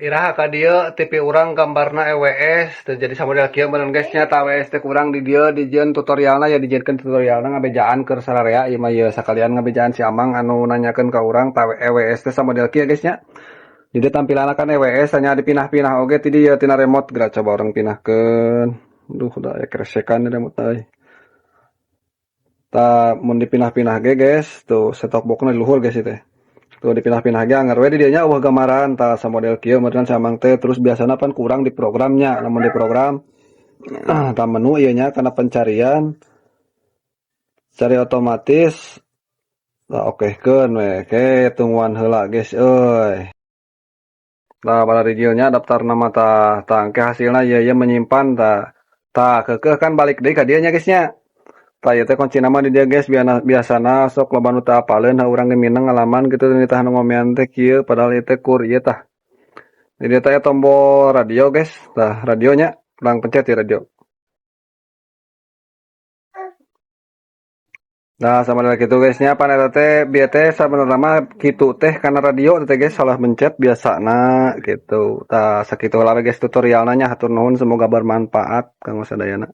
Iraha ka dieu TV urang gambarna EWS teu jadi samodel kieu meureun guys nya ta WS teh kurang di dieu dijieun tutorialna ya dijieunkeun tutorialna ngabejaan keur sararea ieu mah ieu sakalian ngabejaan si Amang anu nanyakeun ka urang ta EWS teh samodel kieu guys nya. Di dieu tampilanna kan EWS hanya dipinah-pinah oge ti dieu tina remote geura coba urang pinahkeun. Duh da aya kresekan remote euy. Ta mun dipinah-pinah ge guys tuh set top box-na di luhur guys itu teh. Tuh dipindah-pindah ge anggar we di dieu nya eueuh gambaran tah samodel kieu meureun samang teh terus biasana pan kurang di programnya lamun di program tah menu ieu nya kana pencarian cari otomatis tah okehkeun we ke tungguan heula guys euy. Tah bala di dieu nya daftar nama tah tah engke hasilna ieu menyimpan tah tah keukeuh kan balik deui ka dieu nya guys nya. Tah ieu teh kunci nama di dieu guys biasana sok loba nu teu apaleun urang ge mineng ngalaman kitu nitah nu ngomean teh kieu padahal ieu teh kur ieu tah. Di dieu teh tombol radio guys. Tah radionya urang pencet di radio. Nah, sama dengan gitu guys nya pan eta teh bieu teh sabenerna mah kitu teh kana radio teh guys salah mencet biasana gitu. Tah sakitu heula we guys tutorialna nya hatur nuhun semoga bermanfaat kanggo sadayana.